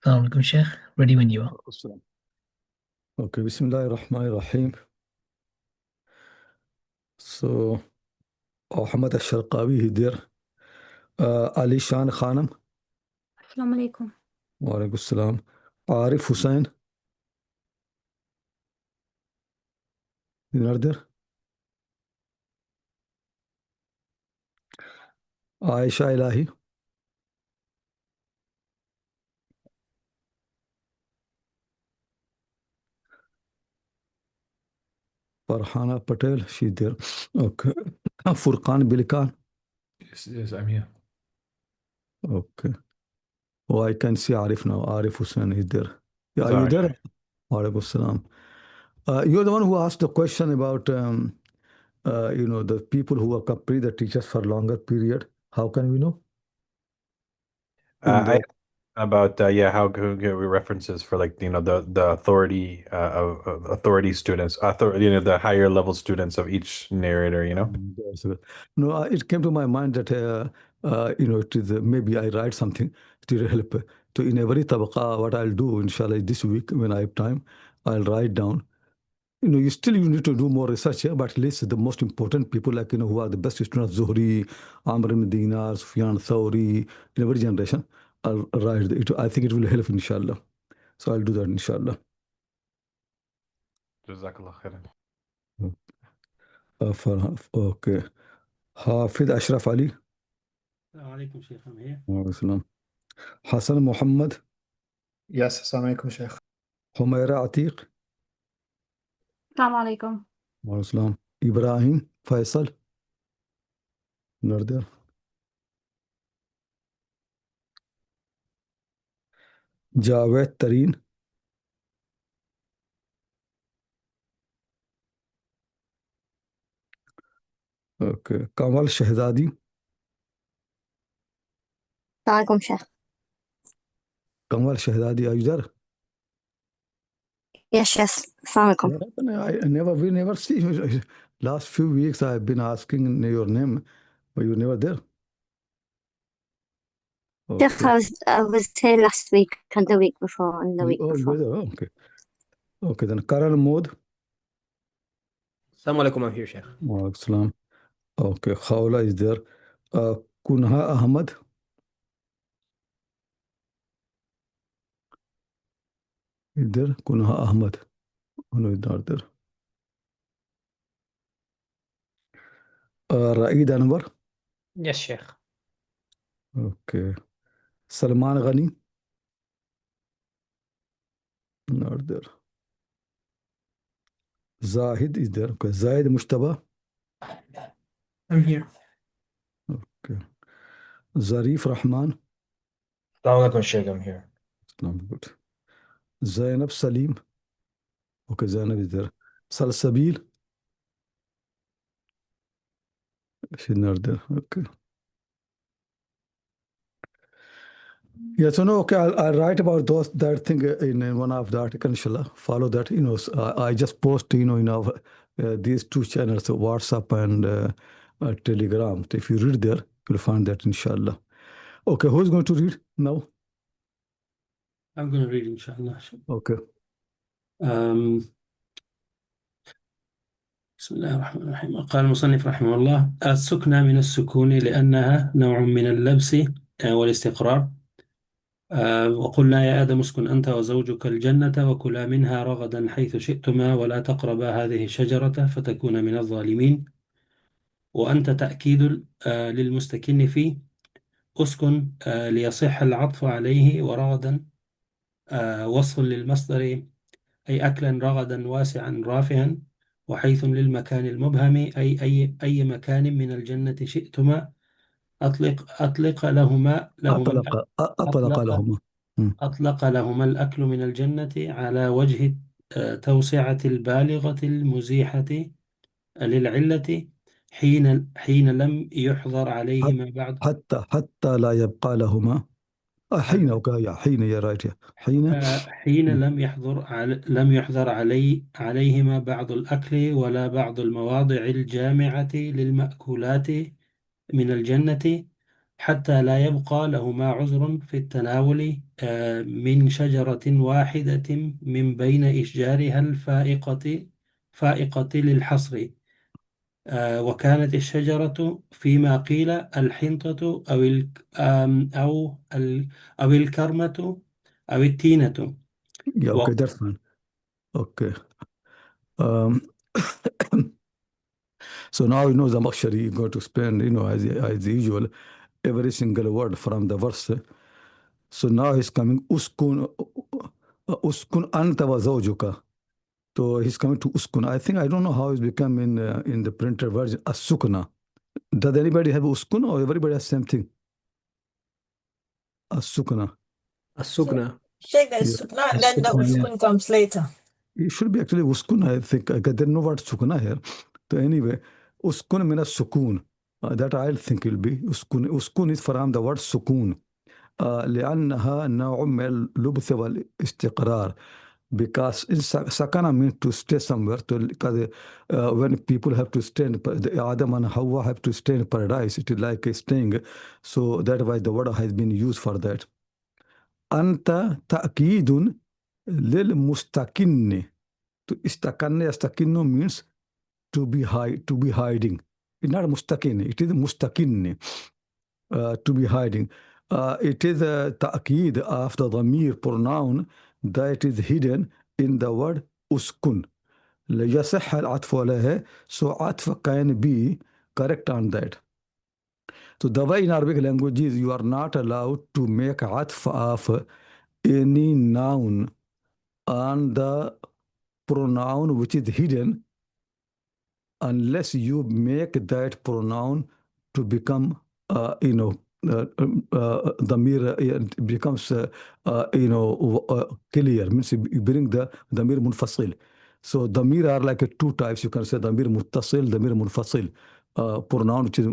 Assalamu alaikum, Sheikh. Ready when you are. السلام. Okay, Bismillah ar-Rahman ar-Rahim. So, Ahmad al-Sharqawi is there. Ali Shan Khanam. السلام عليكم. Wa alaikum salam. Arif Hussain. Is not there. Aisha Ilahi. Farhana Patel. She's there. Okay. Furqan Bilkan. Yes, I'm here. Okay. Oh, I can see Arif now. Arif Hussain is there. Yeah, are you Sorry. there? Wa alaikum salam. You're the one who asked the question about, the people who are complete the teachers for longer period. How can we know? In I the about how can we get references for the authority of authority students, the higher level students of each narrator. That's good. No, it came to my mind that it is maybe I write something to help. So in every tabaqa, what I'll do, inshallah, this week when I have time, I'll write down. You need to do more research, but at least the most important people, like who are the best students, Zuhri, Amr ibn Dinar, Sufyan Thawri, in every generation, I'll write it. I think it will help, inshallah. So I'll do that, inshallah. Jazakallah khairan. Okay. Hafid Ashraf Ali. Assalamu alaikum, Sheikh. I'm here. Waalaikum. Hassan Muhammad. Yes, Assalamu alaikum, Sheikh. Humaira Atiq. السلام عليكم. Waalaikum. Ibrahim Faisal. Not there. Javed Tareen. Okay. Kamal Shahzadi. السلام عليكم شيخ. Kamal Shahzadi, are you there? Yes, yes. السلام عليكم. We never see you. Last few weeks I've been asking your name, but you never there. Sheikh, I was here last week and the week before and the week You before. were there. Okay. Okay, then Karan Mod. Assalamu alaikum, I'm here, Sheikh. Waalaikum. Okay, Khawla is there. Kunha Ahmad. Is there? Kunha Ahmad. Oh, no, it's not there. Raeed Anwar. Yes, Sheikh. Okay. Salman Ghani. Not there. Zahid is there. Okay. Zaid Mushtaba. I'm here. Okay. Zarif Rahman. Assalamu alaikum, Sheikh. I'm here. Not good. Zainab Salim. Okay, Zainab is there. Salsabil. She's not there. Okay. Yeah, so no, okay, I'll write about that thing in one of the articles, inshallah. Follow that. I just post, in our these two channels, WhatsApp and Telegram. So if you read there, you'll find that, inshallah. Okay, who's going to read now? I'm going to read, inshallah. Okay. بسم الله الرحمن الرحيم. قال المصنف رحمه الله: السكنى من السكون لأنها نوع من اللبس والاستقرار. وقلنا يا آدم اسكن أنت وزوجك الجنة وكلا منها رغدا حيث شئتما ولا تقربا هذه الشجرة فتكونا من الظالمين. وأنت تأكيد للمستكن فيه أسكن ليصح العطف عليه، ورغدا وصف للمصدر أي أكلا رغدا واسعا رافعا، وحيث للمكان المبهم أي مكان من الجنة شئتما. أطلق لهما الأكل من الجنة على وجه التوسعة البالغة المزيحة للعلة حين لم يحضر عليهما بعد حتى لا يبقى لهما حين حين يا رايت حين لم يحضر عليهما بعض الأكل ولا بعض المواضع الجامعة للمأكولات من الجنة، حتى لا يبقى لهما عذر في التناول من شجرة واحدة من بين أشجارها فائقة للحصر. وكانت الشجرة فيما قيل الحنطة أو الكرمة أو التينة. Yeah, okay, that's fine. Okay. So now you know the Makshari is going to spend, as usual, every single word from the verse. So now he's coming, uskun anta wa zawjuka. So he's coming to uskun. I don't know how it's become in the printed version, asukna. Does anybody have uskun or everybody has same thing? Asukna. Asukna. Sheikh, there's Yeah. sukna and then the uskun comes later. It should be actually uskun, I think. There's no word sukuna here. So anyway, uskun means sukun. That I think will be uskun. Uskun is from the word sukun. لأنها نوع من اللبث والاستقرار. Because sakana means to stay somewhere. Because when people have to stay, Adam and Hawa have to stay in paradise. It is like staying. So that's why the word has been used for that. Anta ta'kidun lil mustakinni. To istakanne, yastakinno means to be hiding. It's not mustakin, it is mustakinni. To be hiding. It is a ta'kid of the dhamir pronoun that is hidden in the word uskun. يصح العطف عليه, so عطف can be correct on that. So the way in Arabic languages you are not allowed to make عطف of any noun on the pronoun which is hidden unless you make that pronoun to become, the mirror becomes, clear, means you bring the damir munfasil. So damir are like two types. You can say damir muttasil, damir munfasil. Pronoun which is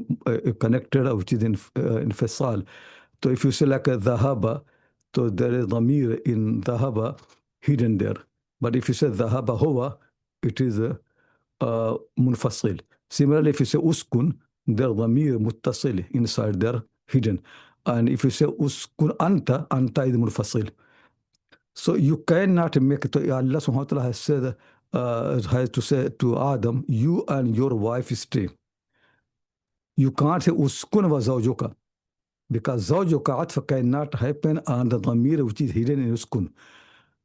connected, which is in infasal. So if you say like a dhahaba, so there is damir in dhahaba hidden there. But if you say dhahaba huwa, it is munfasil. Similarly, if you say uskun, there dhamir muttasil inside there hidden. And if you say uskun anta, anta is munfasil. So you cannot make it. Allah subhanahu wa ta'ala has said, has to say to Adam, you and your wife stay. You can't say uskun wa zawjuka, because zawjuka atfa cannot happen on the dhamir which is hidden in uskun.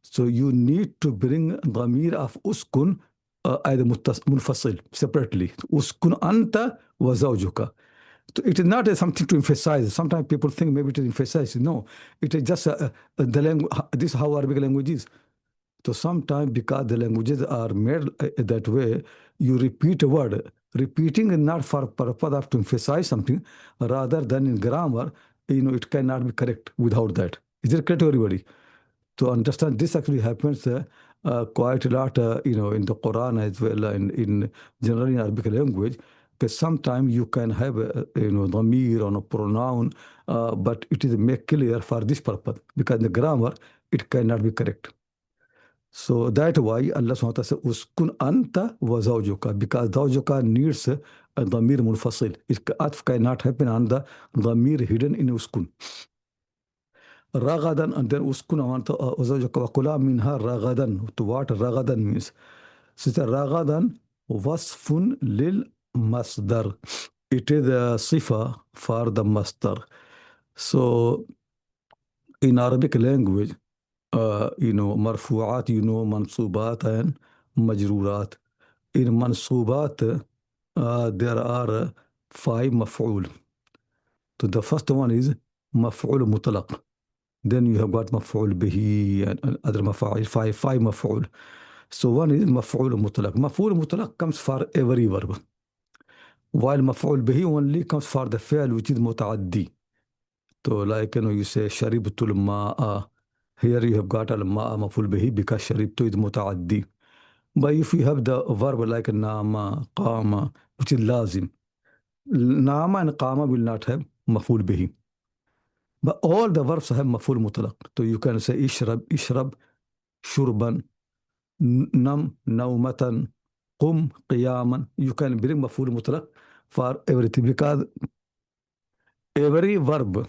So you need to bring dhamir of uskun as munfasil separately. Uskun anta wa zawjuka. It is not something to emphasize. Sometimes people think maybe it is emphasized. No, it is just the language. This is how Arabic language is. So sometimes because the languages are made that way, you repeat a word. Repeating is not for purpose of to emphasize something, rather than in grammar, it cannot be correct without that. Is it correct to everybody? To understand this actually happens quite a lot, in the Quran as well, in general in Arabic language. Because sometimes you can have dhamir on a pronoun, but it is made clear for this purpose. Because in the grammar, it cannot be correct. So that's why Allah subhanahu wa ta'ala says, uskun anta wa zawjuka, because zawjuka needs a dhamir munfasil. Atf cannot happen on the dhamir hidden in uskun. Ragadan, and then uskun anta wa zawjuka wa kula minha ragadan. To what ragadan means? So ragadan wasfun lil masdar. It is a sifa for the masdar. So in Arabic language, مرفوعات, منصوبات and مجرورات. In منصوبات, there are 5 مفعول. So the first one is مفعول مطلق. Then you have got مفعول به and other مفاعيل, 5 مفعول. So one is مفعول مطلق. مفعول مطلق comes for every verb, while مفعول به only comes for the فعل which is متعدي. So like you say شربت الماء. Here you have got al-ma'a maf'ul bihi because sharibtu is muta'addi. But if you have the verb like nama, qama, which is lazim, nama and qama will not have maf'ul bihi. But all the verbs have maf'ul mutlaq. So you can say ishrab, shurban, nam, nawmatan, qum, qiyaman. You can bring maf'ul mutlaq for everything, because every verb,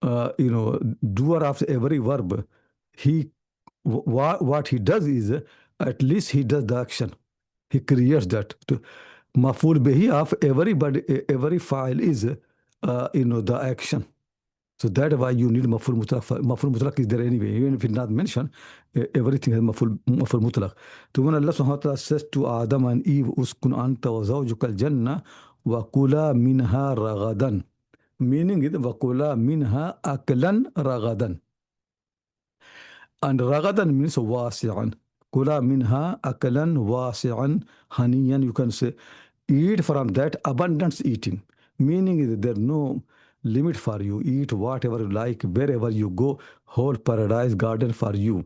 doer of every verb, he what he does is at least he does the action. He creates that. Maful bihi of everybody, every file is, the action. So that's why you need maful mutlaq. Maful mutlaq is there anyway, even if it's not mentioned. Everything has maful mutlaq. So when Allah subhanahu wa ta'ala says to Adam and Eve, uskun anta wa zawjuka al-jannah wa kula minha ragadan, meaning is wa kula minha aklan ragadan. And ragadan means wasi'an. Kula minha akalan wasi'an haniyan. You can say eat from that abundance eating. Meaning is there's no limit for you. Eat whatever you like, wherever you go, whole paradise garden for you.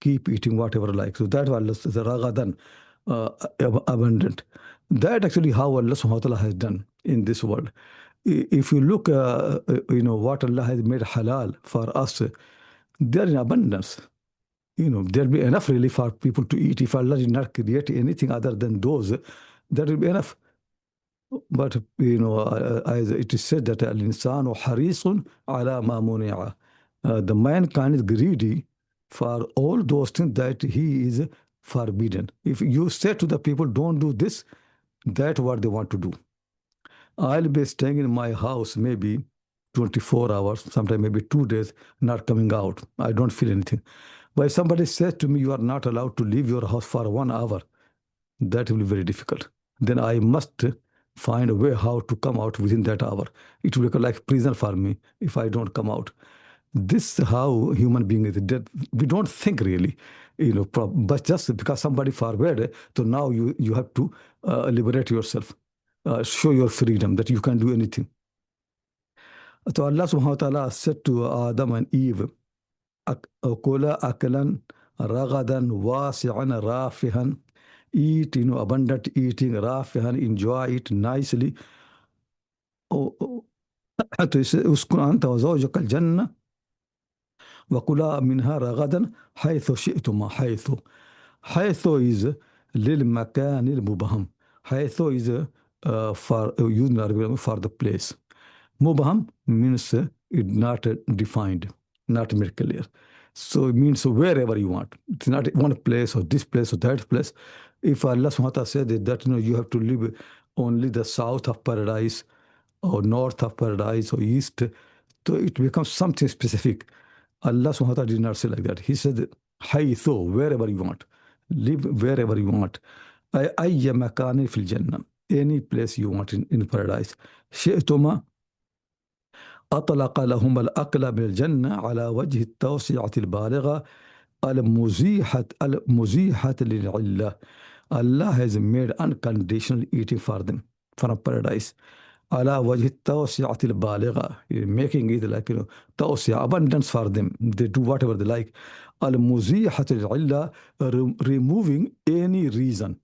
Keep eating whatever you like. So that was the ragadan, abundant. That actually how Allah subhanahu wa ta'ala has done in this world. If you look, what Allah has made halal for us, they're in abundance. There'll be enough really for people to eat. If Allah did not create anything other than those, that will be enough. But, as it is said that al-insanu harisun ala ma muni'a. The mankind is greedy for all those things that he is forbidden. If you say to the people, don't do this, that's what they want to do. I'll be staying in my house maybe 24 hours, sometimes maybe 2 days, not coming out. I don't feel anything. But if somebody says to me, you are not allowed to leave your house for 1 hour, that will be very difficult. Then I must find a way how to come out within that hour. It will be like prison for me if I don't come out. This is how human being is. We don't think really, but just because somebody forbade, so now you have to liberate yourself, show your freedom that you can do anything. So Allah subhanahu wa ta'ala said to Adam and Eve, Kula akalan ragadan wasi'an rafihan. Eat, abundant eating, rafihan, enjoy it nicely. Uskun anta wa zawjuka al-jannah wa kula minha ragadan haythu shi'tuma. Haythu is lil makan il mubaham. Haythu is for using for the place. Mubaham means it's not defined, not made clear. So it means wherever you want. It's not one place or this place or that place. If Allah subhanahu wa ta'ala said that you have to live only the south of paradise or north of paradise or east, so it becomes something specific. Allah subhanahu wa ta'ala did not say like that. He said, haythu, wherever you want. Live wherever you want. Ayya makani fil jannah. Any place you want in paradise. Shi'tuma أطلق لهم الأكل بالجنة على وجه التوسعة البالغة المزيحة للعلة. Allah has made unconditional eating for them from paradise. على وجه التوسعة البالغة, making it like توسعة, abundance for them. They do whatever they like. المزيحة للعلة, removing any reason.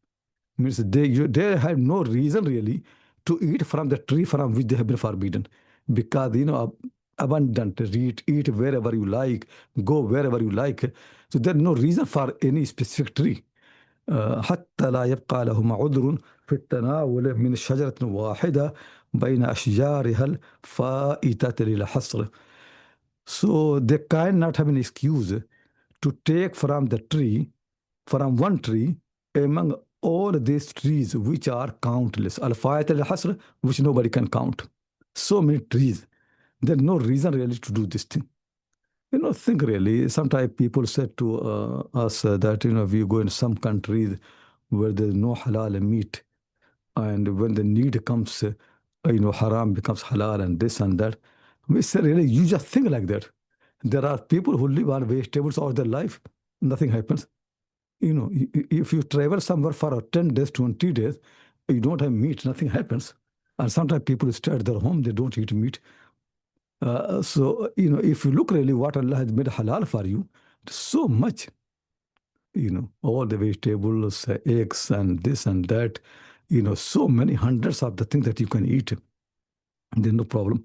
Means they have no reason really to eat from the tree from which they have been forbidden. Because, abundant, eat wherever you like, go wherever you like. So there's no reason for any specific tree. حتى لا يبقى لهم عذر في التناول من شجرة واحدة بين أشجارها الفائتة للحصر. So they cannot have an excuse to take from the tree, from one tree, among all these trees which are countless. Al-Fa'at al-Hasr, which nobody can count. So many trees. There's no reason really to do this thing. Think really. Sometimes people said to us that, we go in some countries where there's no halal meat. And when the need comes, haram becomes halal and this and that. We say really, you just think like that. There are people who live on vegetables all their life. Nothing happens. If you travel somewhere for 10 days, 20 days, you don't have meat, nothing happens. And sometimes people stay at their home, they don't eat meat. So, if you look really what Allah has made halal for you, so much, all the vegetables, eggs and this and that, so many hundreds of the things that you can eat. There's no problem.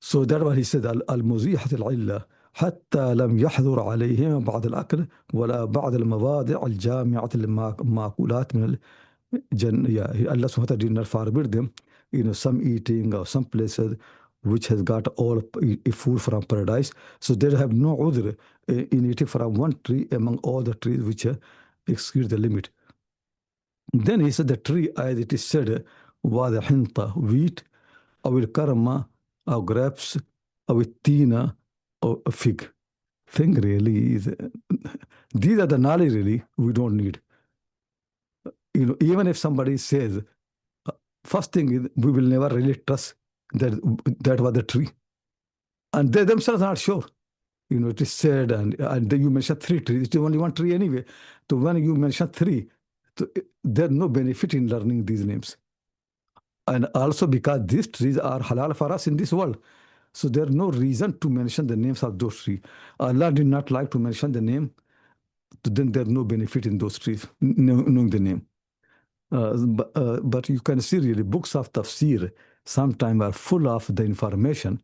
So that's why he said, al-muzihat al-illa, حتى لم يحضر عليهم بعض الأكل ولا بعض المواضع الجامعة للمأكولات من الجنة. Allah subhanahu wa ta'ala did not forbid them, some eating or some places which has got all food from paradise. So they have no udhr in eating from one tree among all the trees which exceed the limit. Then he said the tree, as it is said, was a hinta, wheat, or karma, or grapes, or tina, or a fig. Thing really is, these are the knowledge really we don't need. Even if somebody says, first thing is we will never really trust that was the tree. And they themselves are not sure. It is said, and you mentioned 3 trees. It is only one tree anyway. So when you mention 3, so there's no benefit in learning these names. And also because these trees are halal for us in this world. So there's no reason to mention the names of those trees. Allah did not like to mention the name. Then there's no benefit in those trees, knowing the name. But you can see really books of tafsir sometimes are full of the information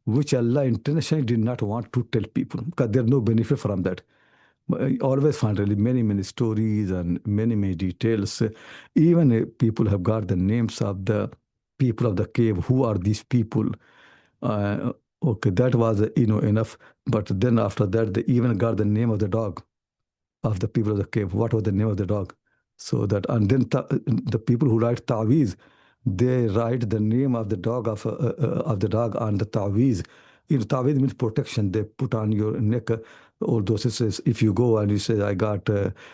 which Allah intentionally did not want to tell people because there's no benefit from that. I always find really many stories and many details. Even people have got the names of the people of the cave. Who are these people? Okay, that was enough. But then after that, they even got the name of the dog of the people of the cave. What was the name of the dog? So that, and then the people who write ta'weez, they write the name of the dog of the dog on the ta'weez. Ta'weez means protection. They put on your neck. All those says, if you go and you say, I got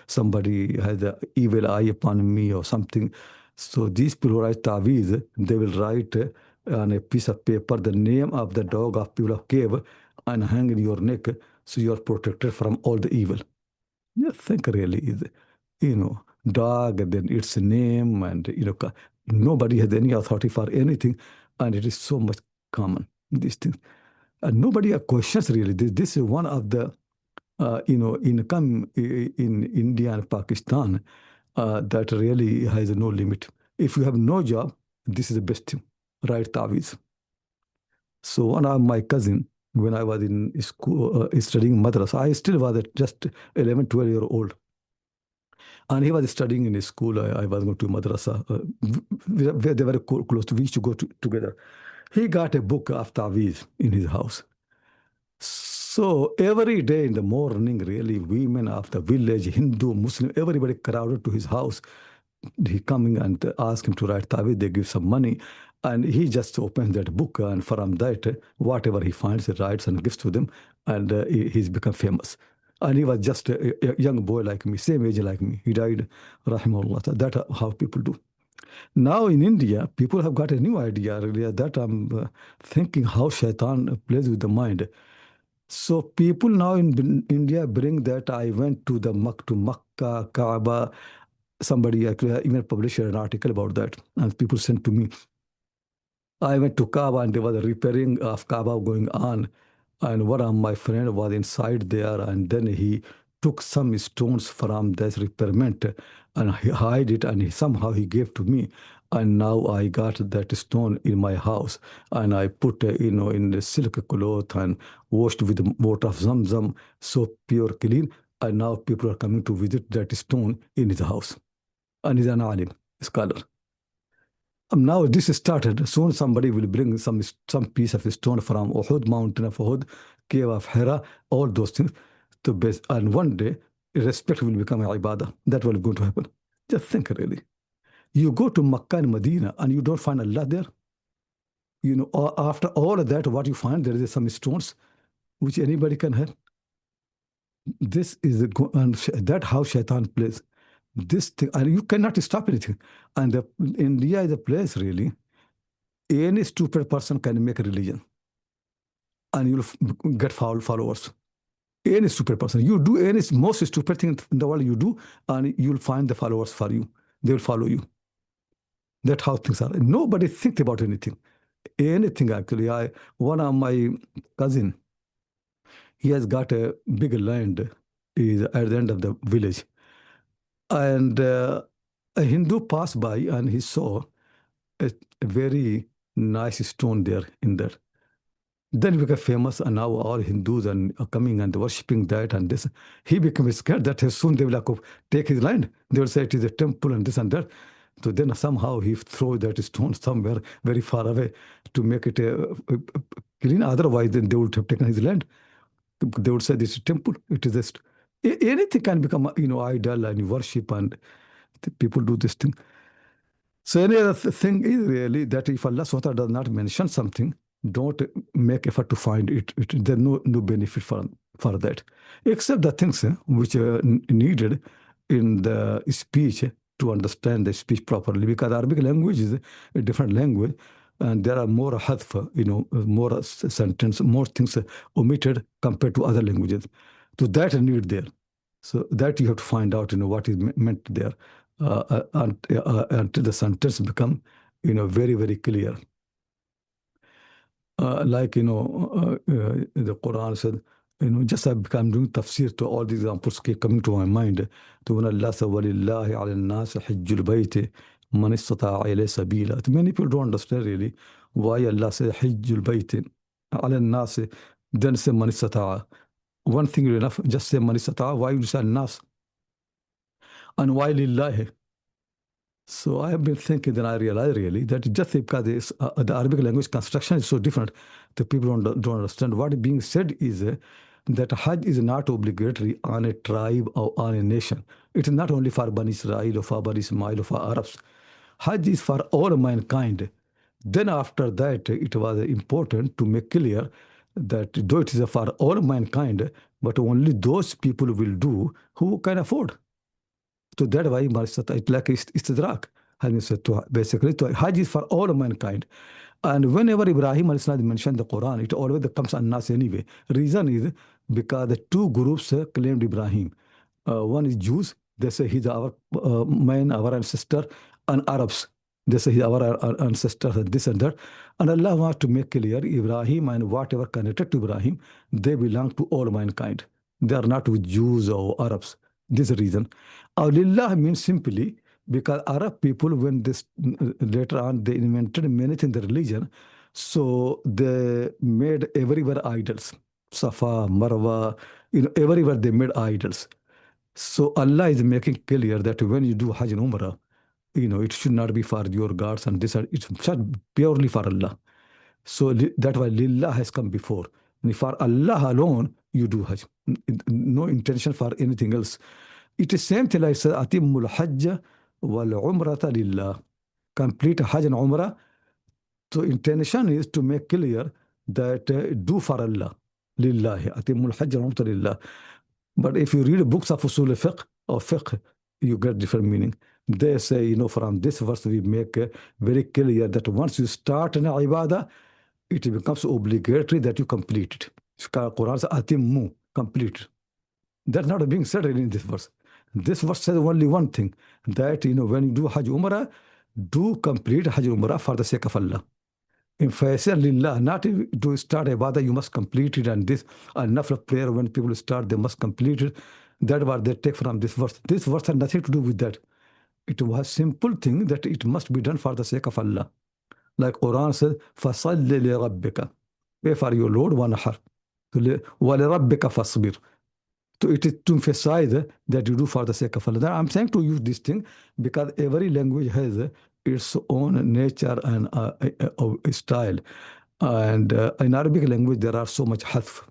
somebody has an evil eye upon me or something. So these people who write ta'weez, they will write on a piece of paper the name of the dog of people of cave and hang in your neck, so you are protected from all the evil. Yeah, think really is, dog and then its name, and nobody has any authority for anything, and it is so much common, these things. And nobody questions really. This is one of the income in India and Pakistan that really has no limit. If you have no job, this is the best thing, right? Ta'weez. So one of my cousin, when I was in school studying madrasa, I still was just 11, 12-year-old. And he was studying in his school. I was going to madrasa. They were close to, we used to go together. He got a book of ta'weez in his house. So every day in the morning, really, women of the village, Hindu, Muslim, everybody crowded to his house. He coming and ask him to write ta'weez. They give some money. And he just opens that book, and from that, whatever he finds, he writes and gives to them. And he's become famous. And he was just a young boy like me, same age like me. He died, rahimahullah. That's how people do. Now in India, people have got a new idea, really, that I'm thinking how shaitan plays with the mind. So people now in India bring that I went to the Makkah, Kaaba. Somebody actually even published an article about that, and people sent to me. I went to Kaaba and there was a repairing of Kaaba going on. And one of my friend was inside there, and then he took some stones from this repairment and he hid it, and somehow he gave to me. And now I got that stone in my house, and I put in the silk cloth and washed with the water of Zamzam, so pure, clean. And now people are coming to visit that stone in his house. And he's an alim, scholar. Now this started. Soon somebody will bring some piece of stone from Uhud, mountain of Uhud, cave of Hira, all those things to base. And one day, respect will become an ibadah. That will going to happen. Just think really. You go to Makkah and Medina and you don't find Allah there. After all of that, what you find, there is some stones which anybody can have. This is that how shaitan plays. This thing, and you cannot stop anything. And India is a place really, any stupid person can make a religion. And you'll get followers. Any stupid person. You do any most stupid thing in the world you do, and you'll find the followers for you. They will follow you. That's how things are. Nobody thinks about anything. Anything actually. One of my cousin, he has got a big land is at the end of the village. And a Hindu passed by and he saw a very nice stone there in there. Then he became famous, and now all Hindus are coming and worshipping that and this. He became scared that soon they will take his land. They will say it is a temple and this and that. So then somehow he throw that stone somewhere very far away to make it clean. Otherwise, then they would have taken his land. They would say this is a temple. It is just anything can become idol and worship, and people do this thing. So any other thing is really that if Allah SWT does not mention something, don't make effort to find it. There's no benefit for that, except the things which are needed in the speech to understand the speech properly. Because Arabic language is a different language, and there are more hadf, more sentence, more things omitted compared to other languages. So that need there. So that you have to find out, what is meant there, until the sentence become, very, very clear. Like, the Quran said, just I'm doing tafsir to all these examples keep coming to my mind. To when Allah said, وَلِلَّهِ عَلَى النَّاسِ حِجُّ الْبَيْتِ مَنِ اسْتَطَاعَ إِلَيْهِ سَبِيلًا. Many people don't understand really why Allah said حِجُّ الْبَيْتِ عَلَى النَّاسِ, then say مَنِ اسْتَطَاعَ. One thing is enough, just say مَنِ اسْتَطَاعَ. Why you say النَّاسِ? And why lillahi? So I have been thinking, then I realized really that just because the Arabic language construction is so different, the people don't understand. What is being said is that Hajj is not obligatory on a tribe or on a nation. It is not only for Bani Israel or for Bani Ismail or for Arabs. Hajj is for all mankind. Then after that, it was important to make clear that though it is for all mankind, but only those people will do who can afford. So that's why it's like istidrak. Basically, Hajj is for all mankind. And whenever Ibrahim mentioned the Quran, it always comes on us anyway. Reason is because the two groups claimed Ibrahim. One is Jews, they say he's our man, our ancestor, and Arabs. They say he's our ancestor, and this and that. And Allah wants to make clear Ibrahim and whatever connected to Ibrahim, they belong to all mankind. They are not with Jews or Arabs. This is the reason. Lillah means simply because Arab people, when this later on they invented many things in the religion, so they made everywhere idols. Safa, Marwa, everywhere they made idols. So Allah is making clear that when you do Hajj and Umrah, it should not be for your gods and this, it's purely for Allah. So that's why Lillah has come before. And for Allah alone, you do Hajj. No intention for anything else. It is same thing like said, Atimul Hajj wal Umrata Lillah. Complete Hajj and Umrah. So intention is to make clear that do for Allah. Lillahi. Atimul Hajj wal Umrata Lillah. But if you read books of Usul Fiqh or Fiqh, you get different meaning. They say, from this verse we make very clear that once you start an ibadah, it becomes obligatory that you complete it. Quran says, Atimmu, complete. That's not being said in this verse. This verse says only one thing, that when you do Hajj Umrah, do complete Hajj Umrah for the sake of Allah. In Faisal Lillah, not to start ibadah, you must complete it, and this nafla prayer, when people start, they must complete it. That's what they take from this verse. This verse had nothing to do with that. It was simple thing that it must be done for the sake of Allah. Like Quran says, فَصَلِّ لِرَبِّكَ. Pray for your Lord, وَنَحَرْ. وَلِرَبِّكَ فَاصْبِرْ. So it is to emphasize that you do for the sake of Allah. I'm saying to use this thing because every language has its own nature and style. And in Arabic language, there are so much hadf.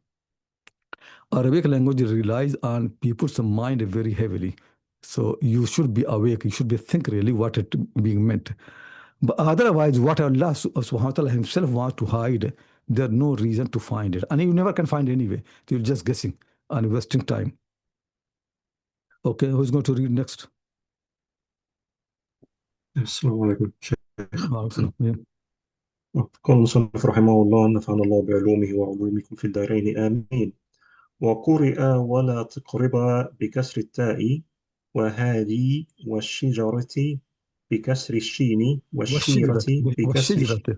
Arabic language relies on people's mind very heavily. So you should be awake. You should be think really what it being meant. But otherwise, what Allah subhanahu wa ta'ala himself wants to hide, there's no reason to find it. And you never can find anyway. You're just guessing and wasting time. Okay, who's going to read next? السلام عليكم شيخ. Yeah. قال المصنف رحمه الله نفعنا الله بعلومه وعلومكم في الدارين آمين. وقرئ ولا تقرب بكسر التاء وهذه والشجرة بكسر الشين والشيرة بكسر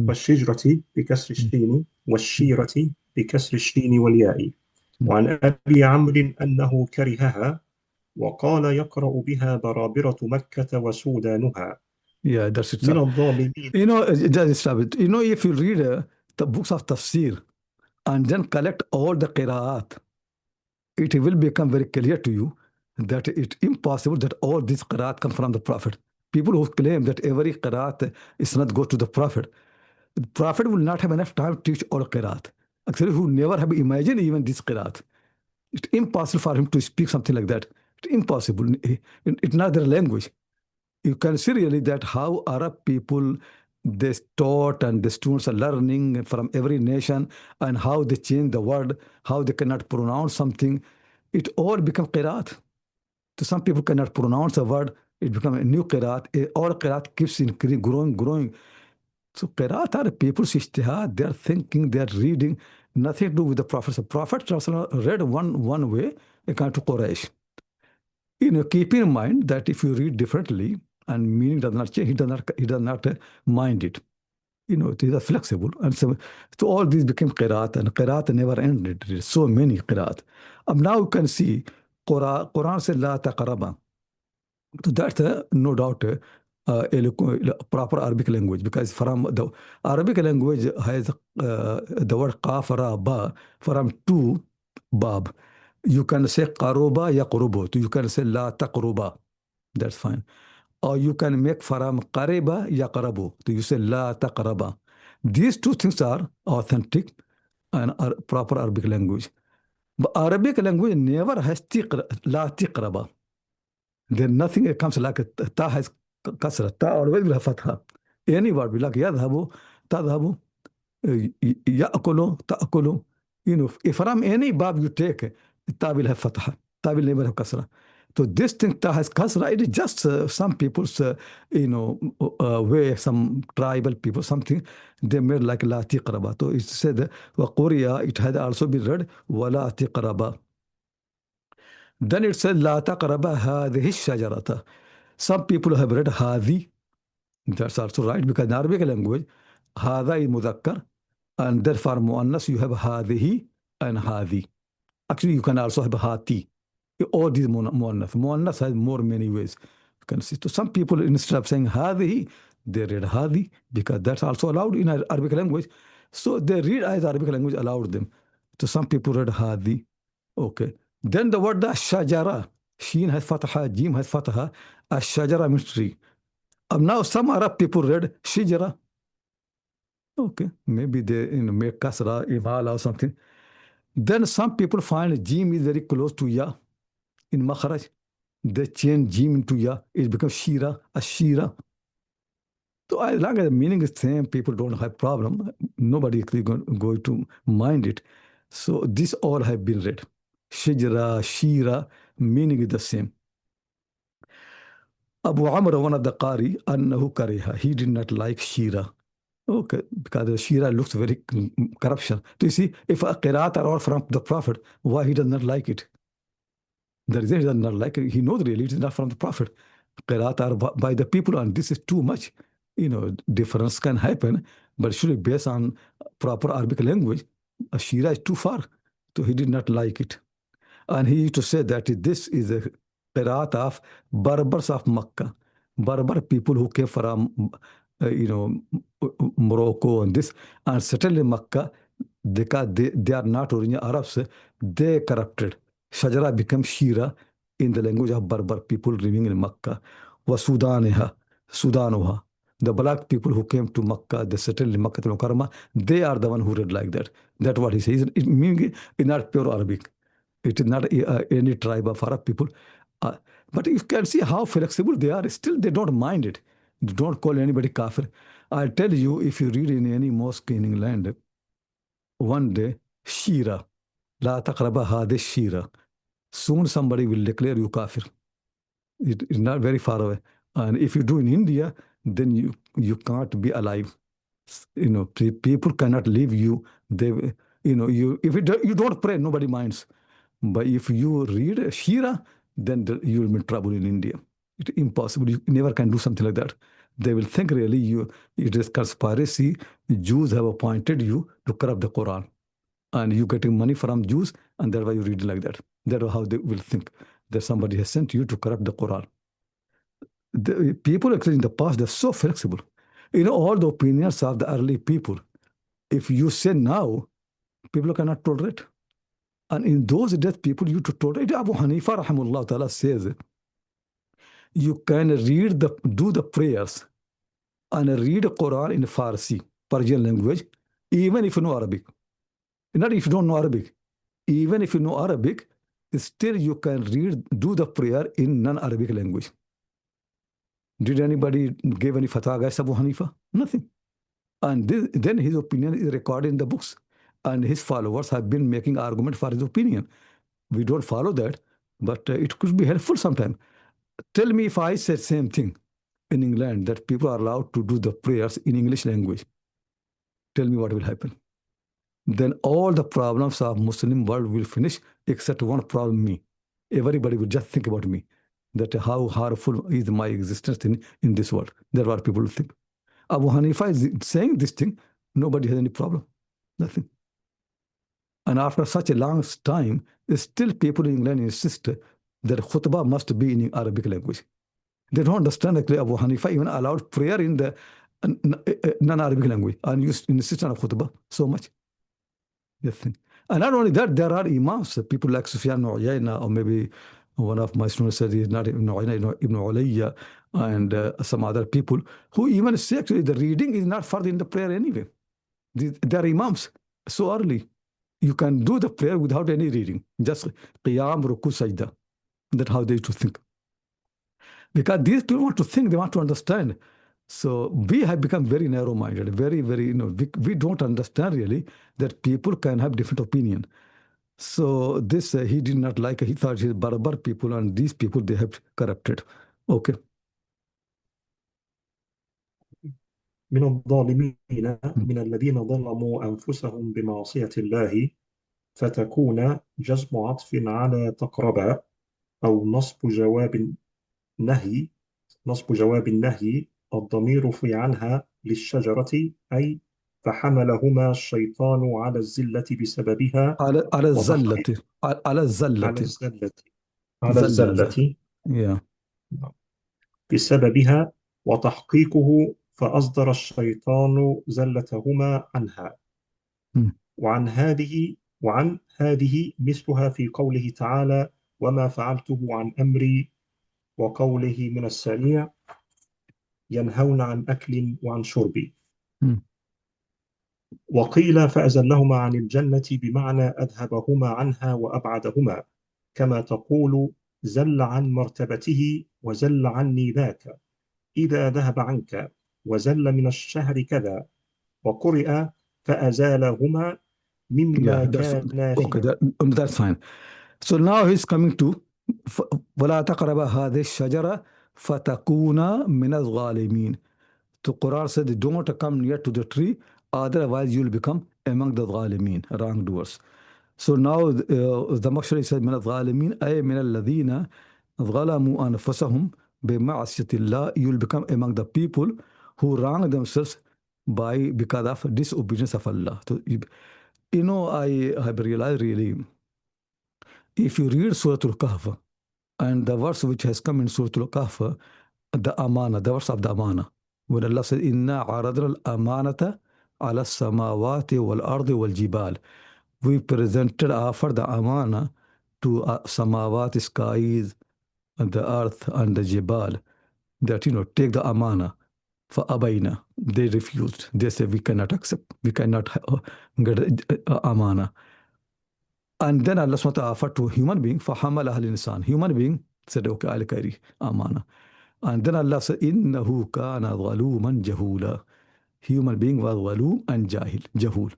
والشجرة بكسر الشين والشيرة بكسر الشين والياء. وعن أبي عمرو أنه كرهها وقال يقرأ بها برابرة مكة وسودانها. Yeah, that's it. من الظالمين. Just stop it. If you read the books of tafsir and then collect all the qira'at, it will become very clear to you that it's impossible that all these qiraat come from the Prophet. People who claim that every qiraat is not go to the Prophet will not have enough time to teach all qiraat. Actually, who never have imagined even this qiraat. It's impossible for him to speak something like that. It's impossible. It's not their language. You can see really that how Arab people, they taught and the students are learning from every nation and how they change the word, how they cannot pronounce something. It all become qiraat. So some people cannot pronounce a word, it becomes a new qiraat. All qiraat keeps increasing, growing. So qiraat are people's ijtihad, they are thinking, they are reading, nothing to do with the Prophet. The Prophet read one way, according to Quraysh. Keep in mind that if you read differently and meaning does not change, he does not mind it. It is flexible. And so all these became qiraat, and qiraat never ended. There is so many qiraat. Now you can see Quran says la taqraba. So that's no doubt a proper Arabic language, because from the Arabic language has the word qaf ra ba from two bab. You can say qaruba yaqrubu. You can say la taqruba. That's fine. Or you can make from qariba yaqrabu. You say la taqraba. These two things are authentic and are proper Arabic language. But Arabic language never has la tiqraba. Then nothing comes like ta has kasra. Ta always will have fatha. Any word will like yadhabu, tadhabu, ya'kulu, ta'kulu. If from any bab you take, ta will have fatha. Ta will never have kasra. So this thing ta has kasra. It is just some people's, way, some tribal people, something they made like la tiqraba. So it said wa Quriya, it had also been read wa la tiqraba. Then it said la taqraba hadhihi shajarata. Some people have read hadi. That's also right, because in Arabic language, hada is mudhakkar, and therefore muannas you have hadihi and hadi. Actually, you can also have hati. All these muannas. Muannas has many ways. You can see. So some people, instead of saying hadihi, they read hadi, because that's also allowed in Arabic language. So they read as Arabic language allowed them. So some people read hadi. Okay. Then the word shajara. Sheen has fataha, jim has fataha. Shajara means tree. Now some Arab people read shijara. Okay. Maybe they make kasra, imal or something. Then some people find jim is very close to ya in makharaj. They change jim into ya. It becomes shira, ashira. So as long as the meaning is same, people don't have problem. Nobody is going to mind it. So this all have been read. Shijra, shira, meaning is the same. Abu Amr, one of the Qari, annahu kariha. He did not like shira. Okay, because the shira looks very corruption. Do you see, if a qiraat are all from the Prophet, why he does not like it? The reason he does not like it, he knows really it is not from the Prophet. Qiraat are by the people, and this is too much. Difference can happen, but should be based on proper Arabic language. A shira is too far, so he did not like it. And he used to say that this is a qiraat of Berbers of Makkah. Berber people who came from, Morocco and this, and certainly Makkah, they are not original Arabs, they corrupted. Shajara became Shira in the language of Berber people living in Makkah. Sudanuha. The black people who came to Makkah, they settled in Makkah al-Mukarramah, they are the one who read like that. That's what he says. It means it's not pure Arabic. It is not any tribe of Arab people. But you can see how flexible they are. Still, they don't mind it. They don't call anybody kafir. I'll tell you, if you read in any mosque in England, one day, shira, la taqraba hadi shira. Soon somebody will declare you kafir. It is not very far away. And if you do in India, then you can't be alive. People cannot leave you. They, if you don't pray, nobody minds. But if you read shira, then you will be in trouble in India. It's impossible. You never can do something like that. They will think really it is conspiracy. Jews have appointed you to corrupt the Quran. And you getting money from Jews, and that's why you read it like that. That's how they will think, that somebody has sent you to corrupt the Quran. The people actually in the past, they're so flexible. All the opinions of the early people, if you say now, people cannot tolerate. And in those days, people used to told, Abu Hanifa rahimahullah ta'ala says, you can do the prayers and read Quran in Farsi, Persian language, even if you know Arabic. Not if you don't know Arabic. Even if you know Arabic, still you can do the prayer in non-Arabic language. Did anybody give any fatwa against Abu Hanifa? Nothing. And then his opinion is recorded in the books. And his followers have been making argument for his opinion. We don't follow that, but it could be helpful sometime. Tell me if I said same thing in England, that people are allowed to do the prayers in English language. Tell me what will happen. Then all the problems of Muslim world will finish, except one problem, me. Everybody will just think about me, that how harmful is my existence in this world. That's what people will think. Abu Hanifa is saying this thing, nobody has any problem, nothing. And after such a long time, still people in England insist that khutbah must be in Arabic language. They don't understand actually Abu Hanifa even allowed prayer in the non-Arabic language, and you insist on khutbah so much. Yes. And not only that, there are imams, people like Sufyan ibn Uyayna, or maybe one of my students said he's not Ibn Uyayna, Ibn Ulayya, and some other people who even say actually the reading is not further in the prayer anyway. They are imams so early. You can do the prayer without any reading, just qiyam, ruku, sajda. That's how they used to think. Because these people want to think, they want to understand. So we have become very narrow-minded, very, we don't understand really that people can have different opinion. So this, he did not like, he thought he's barbar people, and these people, they have corrupted. Okay. من الظالمين من الذين ظلموا أنفسهم بمعصية الله فتكون جزم عطف على تقربا أو نصب جواب النهي الضمير في عنها للشجرة أي فحملهما الشيطان على الزلة بسببها على الزلة على الزلة على الزلة yeah. بسببها وتحقيقه فأصدر الشيطان زلتهما عنها وعن هذه مثلها في قوله تعالى وما فعلته عن أمري وقوله من السريع ينهون عن أكل وعن شرب وقيل فأزلهما عن الجنة بمعنى أذهبهما عنها وأبعدهما كما تقول زل عن مرتبته وزل عني ذاك إذا ذهب عنك وزل من الشهر كذا وقرئ فأزالهما مما كان فيه. Okay, that's fine. So now he's coming to ولا تقرب هذه الشجرة فتكون من الظالمين. The Quran said, don't come near to the tree, otherwise you'll become among the ظالمين, wrongdoers. So now the Makshari said من الظالمين أي من الذين ظلموا أنفسهم بمعصية الله, you'll become among the people who wrong themselves because of disobedience of Allah. So, I have realized really, if you read Surah Al-Kahf, and the verse which has come in Surah Al-Kahf, the amana, the verse of the amana, when Allah said, Inna aradna al-amanata ala samawati wal-ardi wal-jibal. We offered the amana to samawati, skies, and the earth, and the jibal, that, take the amana. For abayna, they refused. They said, we cannot accept, we cannot get amana. And then Allah SWT offered to human being, for hamal ahl insan. Human being said, okay, I'll carry amana. And then Allah said, innahu kana zaluman jahula. Human being was zalum and jahul.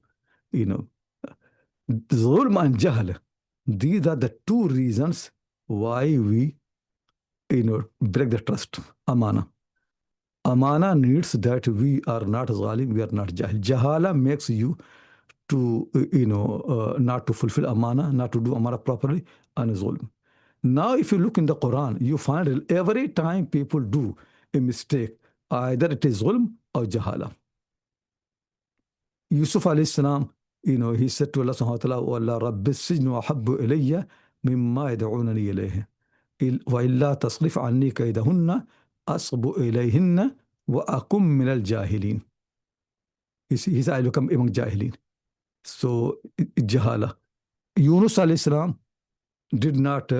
Zulm and jahl. These are the two reasons why we, break the trust. Amana. Amana needs that we are not zalim, we are not jahil. Jahala makes you to, not to fulfill amana, not to do amana properly, and zulm. Now, if you look in the Quran, you find every time people do a mistake, either it is zulm or jahala. Yusuf alayhi salam, he said to Allah subhanahu wa ta'ala, وَاللَّهَ رَبِّ السِّجْنُ وَحَبُّ إِلَيَّ مِمَّا يَدْعُونَنِي إِلَيْهِ وَإِلَّا تَصْرِفْ عَنِّي كَيْدَهُنَّ أَصْبُ إِلَيْهِنَّ وَأَكُمْ مِنَ الْجَاهِلِينَ. He said, I become among jahilin. So, jahala. Yunus alayhi salam did not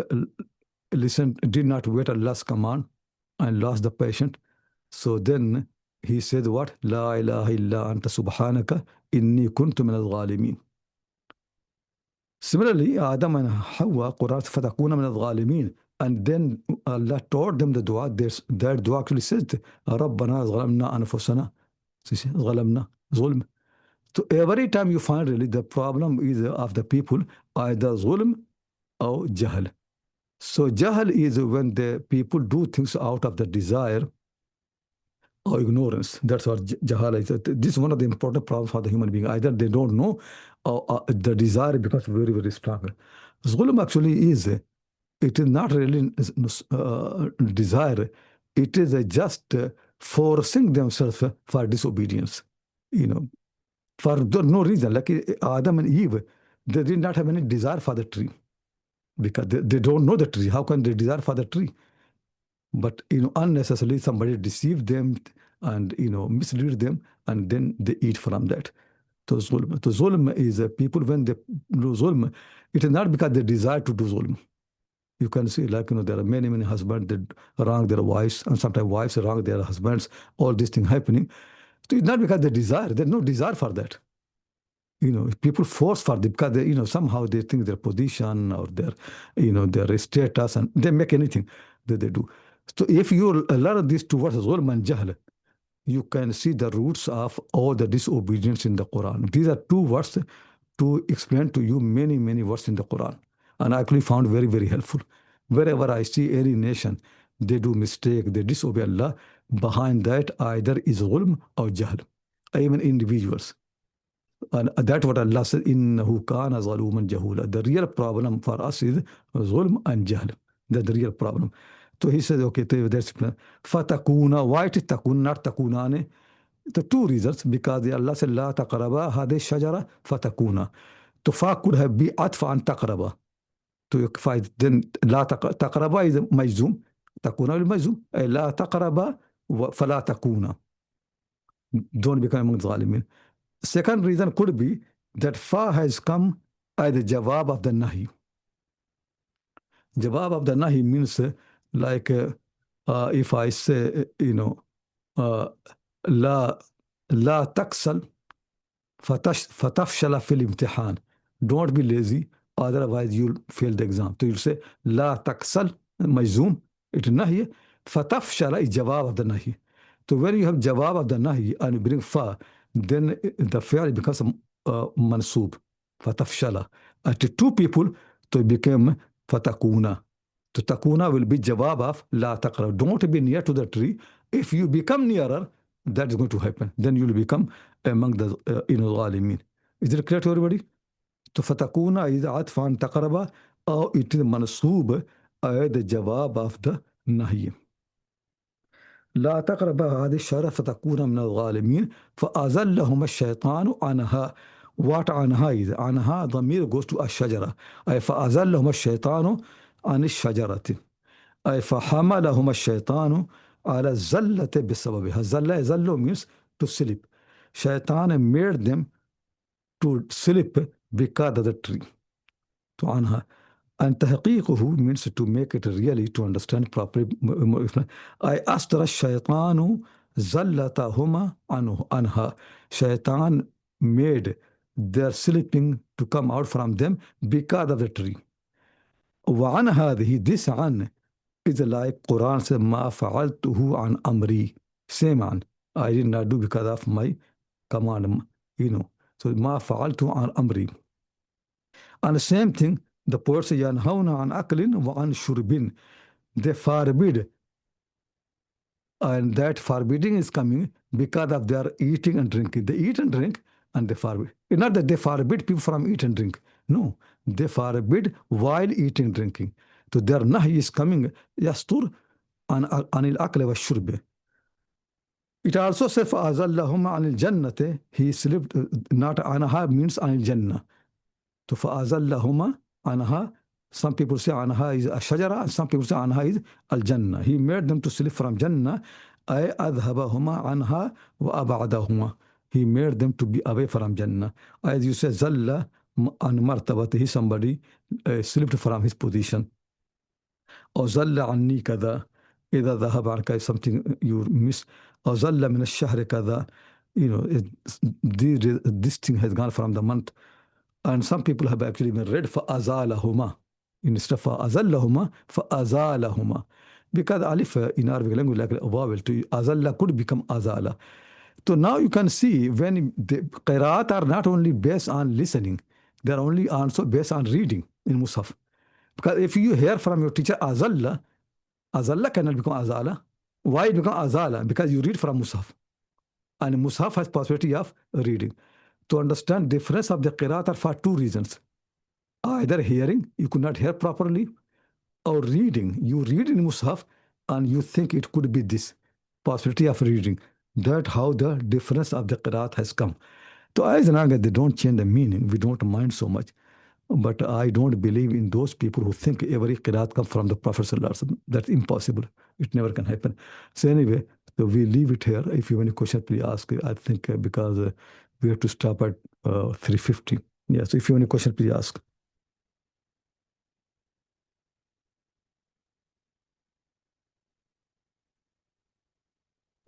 listen, did not wait Allah's command and lost the patient. So then he said what? La ilaha illa anta subhanaka inni kuntu min al-ghalimin. Similarly, Adam and Hawa, Quran, fatakuna min al-ghalimin. And then Allah taught them the dua. That dua actually says, Rabbana zghalamna anfusana. Zghalamna, zulm. So every time you find really the problem is of the people, either zulm or jahl. So jahl is when the people do things out of the desire or ignorance. That's what jahala is. This is one of the important problems for the human being. Either they don't know or the desire becomes very, very strong. Zulm actually is, it is not really desire. It is just forcing themselves for disobedience. You know, for no reason. Like Adam and Eve, they did not have any desire for the tree because they don't know the tree. How can they desire for the tree? But unnecessarily somebody deceived them and mislead them, and then they eat from that. So zulm. So zulm is people when they do zulm, it is not because they desire to do zulm. You can see, like there are many husbands that wrong their wives, and sometimes wives wrong their husbands. All these things happening. So it's not because they desire. There's no desire for that. People force for them because they, somehow they think their position or their status, and they make anything that they do. So if you learn these two words, zulm and jahl, you can see the roots of all the disobedience in the Quran. These are two words to explain to you many words in the Quran. And I actually found very, very helpful. Wherever I see any nation, they do mistake, they disobey Allah, behind that either is zulm or jahl, even individuals. And that's what Allah said, innahu kana zaluman jahula. The real problem for us is zulm and jahl. That's the real problem. So he said, okay, that's fatakuna. Why it is takun, not takunane? The two reasons, because Allah said, la taqraba hadi shajara fatakuna. So fa could have been atfa an taqraba. To fight, then la taqraba is majzum. Takuna is majzum. La taqraba fala takuna. Don't become among the zalimin. Second reason could be that fa has come as the jawab of the nahi. Jawab of the nahi means like if I say, la taksal fatafshala fil imtihan. Don't be lazy, otherwise you'll fail the exam. So you'll say la taksal majzoom, it is nahi. Fatafshala is jawab of the nahi. So when you have jawab of the nahi and you bring fa, then the fi'l becomes mansoob. Fatafshala. To two people, so it became fatakuna. So takuna will be jawab of la taqra. Don't be near to the tree. If you become nearer, that is going to happen. Then you will become among the zalimin. Is it clear to everybody? So fatakuna is atfan taqraba, or it is mansoob the jawab of the nahi. لا تقرب هذه الشجرة فتكون من الظالمين فأزلهما الشيطان عنها. What عنها is? عنها ضمير goes to الشجرة. أي فأزلهما الشيطان عن الشجرة. أي فحملهما الشيطان على الزلة بسببها. الزلة زلة means to slip. Shaitan made them to slip because of the tree. So عنها. And tahqiquhu means to make it really, to understand properly. I astara shaytanu zallatahuma anha. Shaitan made their sleeping to come out from them because of the tree. Wa an hadhihi, this an is like Quran says, ma fa'altuhu an amri. Same an. I did not do because of my command. So ma fa'altu an amri. And the same thing, the poet says, yanhauna an aklin wa an shurbin. They forbid. And that forbidding is coming because of their eating and drinking. They eat and drink and they forbid. It's not that they forbid people from eat and drink. No, they forbid while eating and drinking. So their nahi is coming, yastur anil akli wa shurbi. It also says, fa'azallahuma anil jannate. He slipped, not anaha means anil jannah. So fa'azallahuma anha, some people say anha is a shajara, and some people say anha is al jannah. He made them to slip from jannah. Ay adhabahuma anha wa abadahuma. He made them to be away from jannah. As you say, zalla عن مرتبته, somebody slipped from his position. أو زل عني كذا, إذا ذهب عنك something you miss. أو زل من الشهر كذا, this thing has gone from the month. And some people have actually been read فأزالهما instead of فأزلهما فأزالهما, because alif in Arabic language like a vowel, to azalla could become azala. So now you can see when the qiraat are not only based on listening, they are only also based on reading in Musaf. Because if you hear from your teacher azalla, azalla cannot become azala. Why it become azala? Because you read from Musaf. And Musaf has possibility of reading. To understand difference of the qiraat are for two reasons. Either hearing, you could not hear properly, or reading. You read in Musaf and you think it could be this possibility of reading. That's how the difference of the qiraat has come. So as long as they don't change the meaning, we don't mind so much. But I don't believe in those people who think every qiraat comes from the Prophet Sallallahu Alaihi Wasallam. That's impossible. It never can happen. So anyway, so we leave it here. If you have any question, please ask. I think because we have to stop at 3:50. Yeah, so if you have any question, please ask.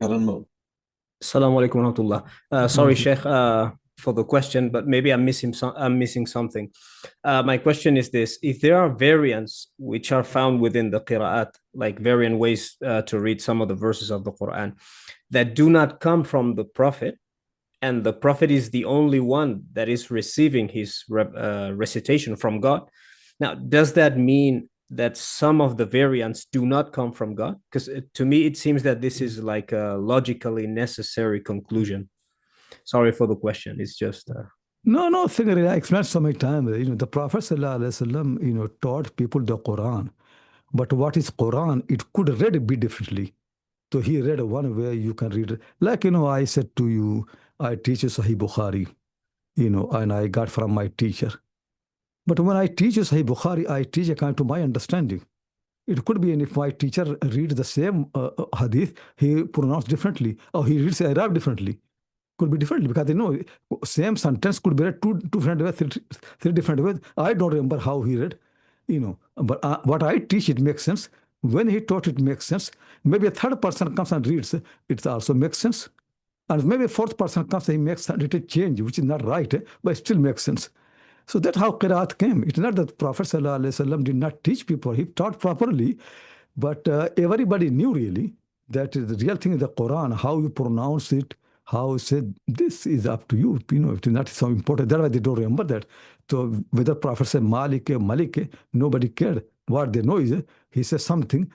Assalamu alaikum wa rahmatullah. Sorry, Sheikh, for the question, but maybe I'm missing something. My question is this: if there are variants which are found within the qira'at, like variant ways to read some of the verses of the Quran, that do not come from the Prophet, and the Prophet is the only one that is receiving his recitation from God, now does that mean that some of the variants do not come from God? Because to me, it seems that this is like a logically necessary conclusion. Sorry for the question. It's just... No, I explained so many times. The Prophet ﷺ, taught people the Quran. But what is Quran? It could read be differently. So he read one way, you can read it. Like, I said to you, I teach Sahih Bukhari, and I got from my teacher. But when I teach Sahih Bukhari, I teach according to my understanding. It could be, and if my teacher reads the same hadith, he pronounced differently, or he reads Arab differently. Could be differently, because same sentence could be read two different ways, three different ways. I don't remember how he read, but what I teach, it makes sense. When he taught, it makes sense. Maybe a third person comes and reads, it also makes sense. And maybe a fourth person comes and he makes a little change, which is not right, but it still makes sense. So that's how qiraat came. It's not that the Prophet ﷺ did not teach people. He taught properly, but everybody knew really that the real thing is the Quran, how you pronounce it, how you said, this is up to you. It is not so important. That's why they don't remember that. So whether Prophet said Malik, nobody cared. What they know is he says something,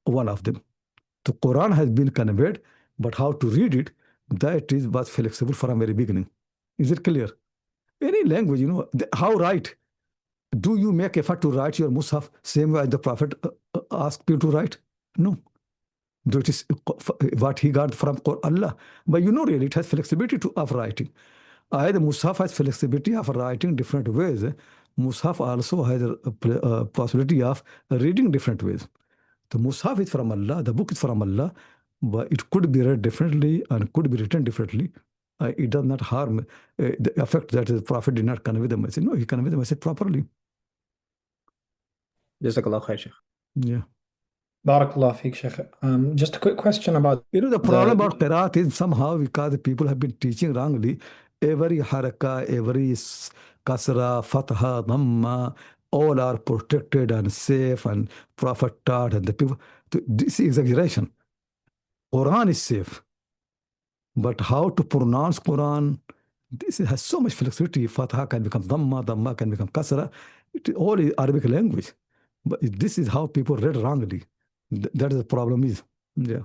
one of them. The Quran has been conveyed, but how to read it, that was flexible from the very beginning. Is it clear? Any language, how write? Do you make effort to write your Musaf same way as the Prophet asked you to write? No. That is what he got from Allah. But really, it has flexibility of writing. The Musaf has flexibility of writing different ways. Musaf also has a possibility of reading different ways. The Musaf is from Allah, the book is from Allah, but it could be read differently and could be written differently. It does not harm the effect that the Prophet did not convey the message. No, he conveyed the message properly. Jazakallah khair, Sheikh. Yeah. Barakallah feek, Sheikh. Just a quick question about... the problem about qiraat is somehow because people have been teaching wrongly. Every haraka, every kasra, fatha, dhamma, all are protected and safe, and Prophet taught, and the people... This is exaggeration. Quran is safe. But how to pronounce Quran, this has so much flexibility. Fatha can become dhamma, dhamma can become kasra. It all is Arabic language. But this is how people read wrongly. That is the problem is. Yeah.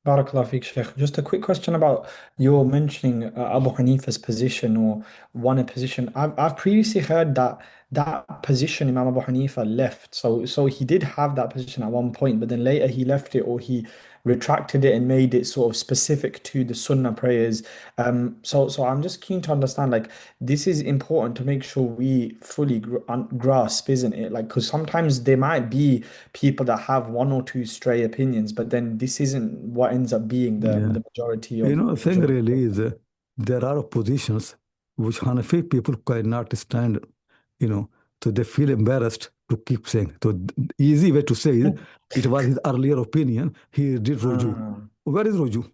Barakallah feek, Sheikh. Just a quick question about your mentioning Abu Hanifa's position, or one position. I've previously heard that position Imam Abu Hanifa left. So he did have that position at one point, but then later he left it, or he retracted it and made it sort of specific to the Sunnah prayers. So I'm just keen to understand, like, this is important to make sure we fully grasp, isn't it? Like, because sometimes there might be people that have one or two stray opinions, but then this isn't what ends up being the majority of... The thing really is there are positions which Hanafi people cannot stand, so they feel embarrassed to keep saying. So the easy way to say it was his earlier opinion. He did Ruju. Where is Ruju?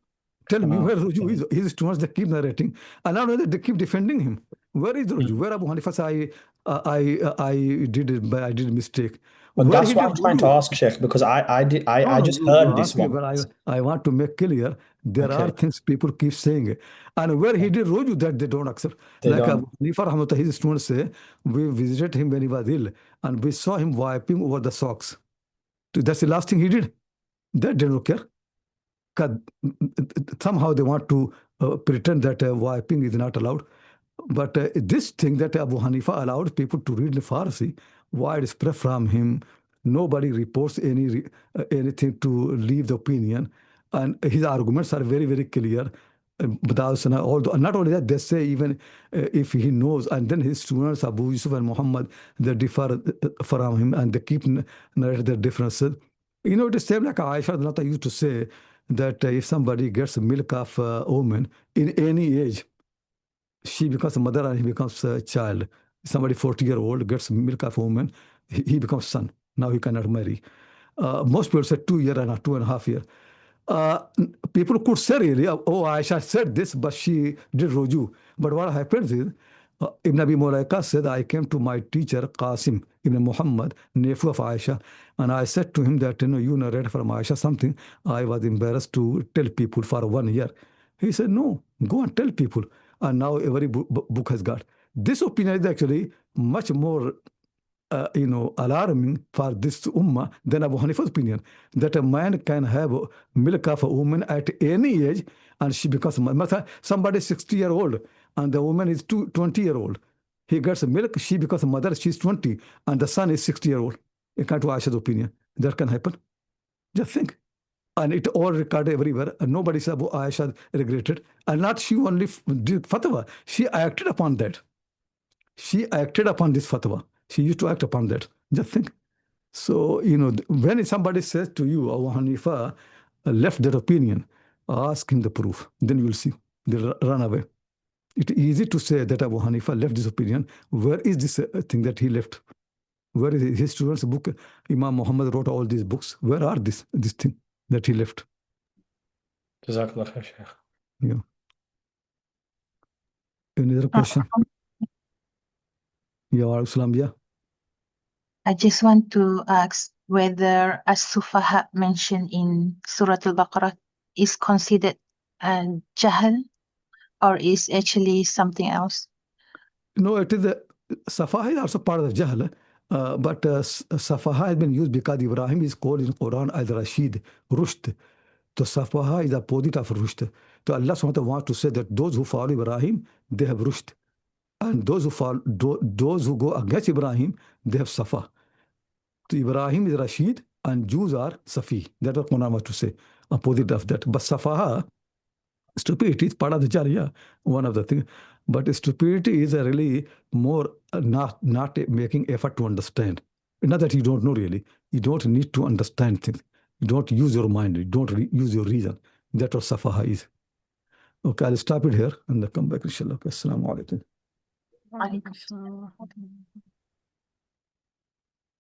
Tell me where Ruju is. His students, they keep narrating, and now they keep defending him. Where is Ruju? Where Abu Hanifa said, I did it, but I did a mistake. But Where that's what I'm trying to ask, Sheikh, because I just heard this one. But I want to make clear there are things people keep saying, and where he did Ruju that they don't accept. Like Abu Hanifa Rahmatullah, his students say, we visited him when he was ill, and we saw him wiping over the socks. That's the last thing he did. That they don't care. Somehow they want to pretend that wiping is not allowed. But this thing that Abu Hanifa allowed people to read the Farsi, widespread from him, nobody reports anything to leave the opinion. And his arguments are very, very clear. Although not only that, they say even if he knows, and then his students, Abu Yusuf and Muhammad, they differ from him and they keep narrating their differences. It is same like Aisha used to say that if somebody gets milk of a woman in any age, she becomes a mother and he becomes a child. Somebody 40-year-old gets milk of a woman, he becomes son. Now he cannot marry. Most people say 2 years and 2.5 years. People could say really, oh, Aisha said this, but she did Ruju. But what happens is, Ibn Abi Mulaika said, I came to my teacher, Qasim Ibn Muhammad, nephew of Aisha, and I said to him that, you narrate from Aisha something. I was embarrassed to tell people for 1 year. He said, no, go and tell people. And now every book has got. This opinion is actually much more alarming for this ummah than Abu Hanifa's opinion, that a man can have milk of a woman at any age and she becomes somebody 60-year-old and the woman is 20-year-old. He gets milk, she becomes a mother, she's 20, and the son is 60-year-old. According to Aisha's opinion, that can happen. Just think. And it all recorded everywhere, and nobody said Abu Aisha regretted. And not she only did fatwa, she acted upon that. She acted upon this fatwa. She used to act upon that. Just think. So, when somebody says to you, Abu Hanifa left that opinion, ask him the proof. Then you will see. They'll run away. It's easy to say that Abu Hanifa left this opinion. Where is this thing that he left? Where is his students' book? Imam Muhammad wrote all these books. Where are this thing that he left? Jazakallah khair, Sheikh. Yeah. Any other question? Yeah, Islam, yeah. I just want to ask whether as-sufaha mentioned in Surah Al-Baqarah is considered jahl or is actually something else? No, it is Safaha is also part of the Jahl, but Safaha has been used because Ibrahim is called in Quran as Rashid, Rushd. So Safaha is the opposite of Rushd. So Allah SWT wants to say that those who follow Ibrahim, they have Rushd. And those who go against Ibrahim, they have Safa. So Ibrahim is Rashid and Jews are Safi. That's what Quran wants to say, opposite of that. But Safaha, stupidity is part of the Jariyah, one of the things. But stupidity is really more not making effort to understand. Not that you don't know really. You don't need to understand things. You don't use your mind. You don't use your reason. That's what Safaha is. Okay, I'll stop it here and I'll come back inshallah. Okay, Assalamu alaikum. Alaikum.